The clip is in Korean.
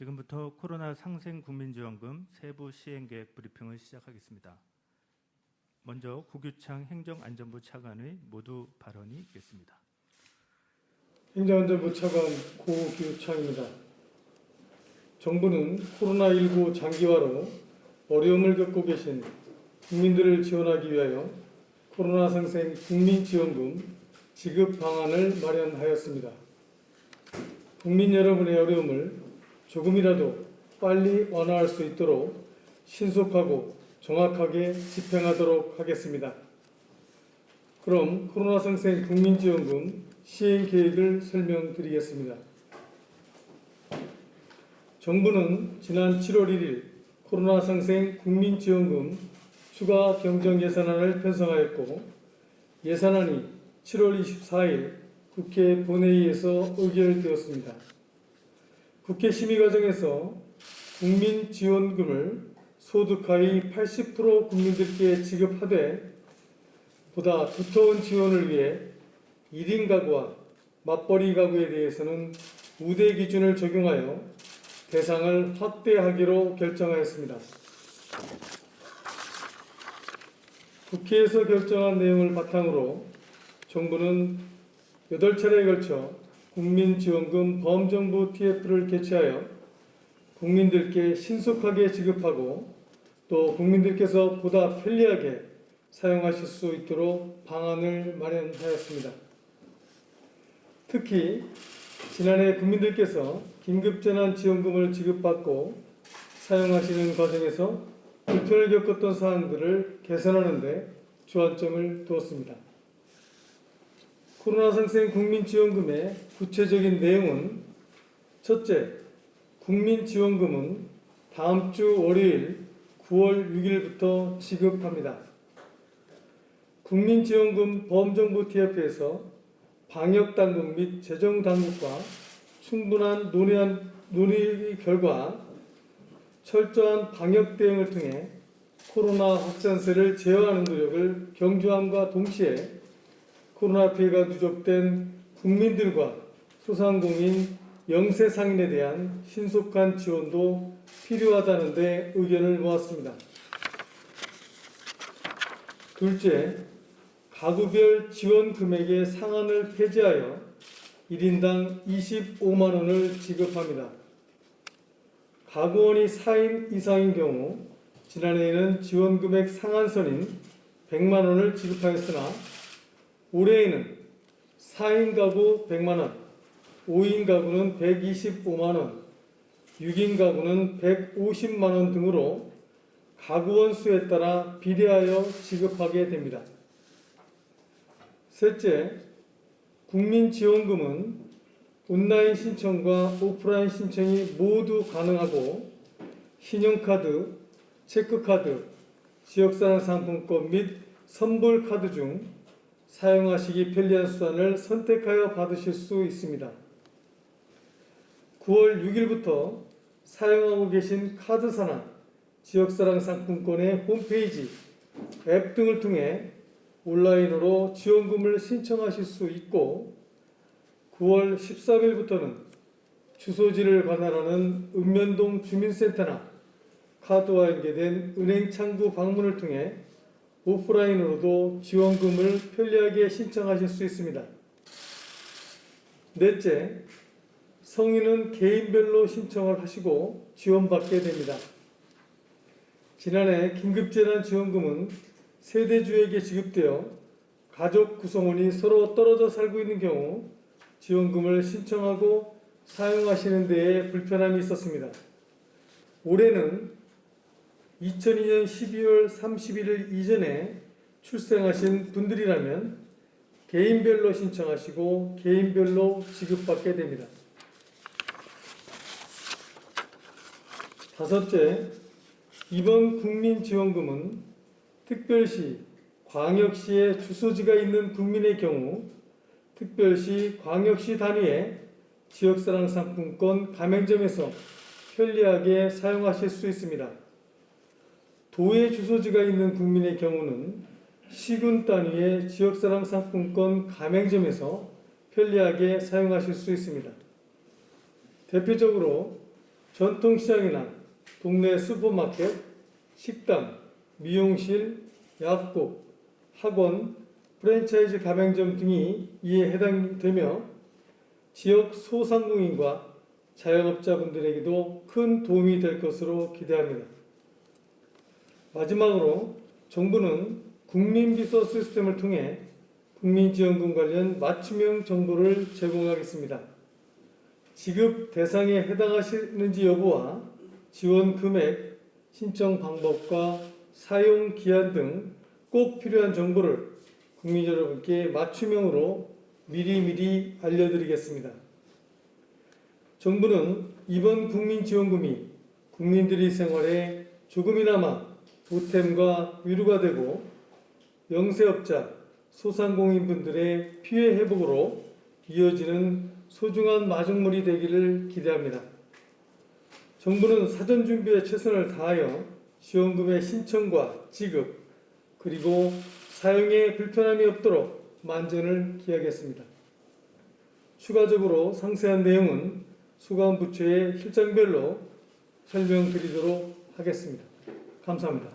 지금부터 코로나 상생 국민지원금 세부 시행 계획 브리핑을 시작하겠습니다. 먼저 구규창 행정안전부 차관의 모두 발언이 있겠습니다. 행정안전부 차관 고규창입니다. 정부는 코로나19 장기화로 어려움을 겪고 계신 국민들을 지원하기 위하여 코로나 상생 국민지원금 지급 방안을 마련하였습니다. 국민 여러분의 어려움을 조금이라도 빨리 완화할 수 있도록 신속하고 정확하게 집행하도록 하겠습니다. 그럼 코로나 상생 국민지원금 시행 계획을 설명드리겠습니다. 정부는 지난 7월 1일 코로나 상생 국민지원금 추가 경정 예산안을 편성하였고, 예산안이 7월 24일 국회 본회의에서 의결되었습니다. 국회 심의 과정에서 국민지원금을 소득 하위 80% 국민들께 지급하되 보다 두터운 지원을 위해 1인 가구와 맞벌이 가구에 대해서는 우대 기준을 적용하여 대상을 확대하기로 결정하였습니다. 국회에서 결정한 내용을 바탕으로 정부는 8차례에 걸쳐 국민지원금 범정부 TF를 개최하여 국민들께 신속하게 지급하고 또 국민들께서 보다 편리하게 사용하실 수 있도록 방안을 마련하였습니다. 특히 지난해 국민들께서 긴급재난지원금을 지급받고 사용하시는 과정에서 불편을 겪었던 사항들을 개선하는 데 주안점을 두었습니다. 코로나 상생 국민지원금의 구체적인 내용은 첫째, 국민지원금은 다음 주 월요일 9월 6일부터 지급합니다. 국민지원금 범정부 TF에서 방역당국 및 재정당국과 충분한 논의 결과 철저한 방역 대응을 통해 코로나 확산세를 제어하는 노력을 경주함과 동시에 코로나 피해가 누적된 국민들과 소상공인, 영세상인에 대한 신속한 지원도 필요하다는 데 의견을 모았습니다. 둘째, 가구별 지원 금액의 상한을 폐지하여 1인당 25만 원을 지급합니다. 가구원이 4인 이상인 경우 지난해에는 지원금액 상한선인 100만 원을 지급하였으나 올해에는 4인 가구 100만 원, 5인 가구는 125만 원, 6인 가구는 150만 원 등으로 가구원 수에 따라 비례하여 지급하게 됩니다. 셋째, 국민지원금은 온라인 신청과 오프라인 신청이 모두 가능하고 신용카드, 체크카드, 지역사랑 상품권 및 선불카드 중 사용하시기 편리한 수단을 선택하여 받으실 수 있습니다. 9월 6일부터 사용하고 계신 카드사나 지역사랑 상품권의 홈페이지, 앱 등을 통해 온라인으로 지원금을 신청하실 수 있고 9월 13일부터는 주소지를 관할하는 읍면동 주민센터나 카드와 연계된 은행 창구 방문을 통해 오프라인으로도 지원금을 편리하게 신청하실 수 있습니다. 넷째, 성인은 개인별로 신청을 하시고 지원받게 됩니다. 지난해 긴급재난지원금은 세대주에게 지급되어 가족 구성원이 서로 떨어져 살고 있는 경우 지원금을 신청하고 사용하시는 데에 불편함이 있었습니다. 올해는 2002년 12월 31일 이전에 출생하신 분들이라면 개인별로 신청하시고 개인별로 지급받게 됩니다. 다섯째, 이번 국민지원금은 특별시, 광역시에 주소지가 있는 국민의 경우 특별시, 광역시 단위의 지역사랑 상품권 가맹점에서 편리하게 사용하실 수 있습니다. 도에 주소지가 있는 국민의 경우는 시군 단위의 지역사랑 상품권 가맹점에서 편리하게 사용하실 수 있습니다. 대표적으로 전통시장이나 동네 슈퍼마켓, 식당, 미용실, 약국, 학원, 프랜차이즈 가맹점 등이 이에 해당되며 지역 소상공인과 자영업자분들에게도 큰 도움이 될 것으로 기대합니다. 마지막으로 정부는 국민비서 시스템을 통해 국민지원금 관련 맞춤형 정보를 제공하겠습니다. 지급 대상에 해당하시는지 여부와 지원 금액, 신청 방법과 사용 기한 등 꼭 필요한 정보를 국민 여러분께 맞춤형으로 미리미리 알려드리겠습니다. 정부는 이번 국민지원금이 국민들의 생활에 조금이나마 보탬과 위로가 되고 영세업자, 소상공인분들의 피해 회복으로 이어지는 소중한 마중물이 되기를 기대합니다. 정부는 사전 준비에 최선을 다하여 지원금의 신청과 지급, 그리고 사용에 불편함이 없도록 만전을 기하겠습니다. 추가적으로 상세한 내용은 소관 부처의 실장별로 설명드리도록 하겠습니다. 감사합니다.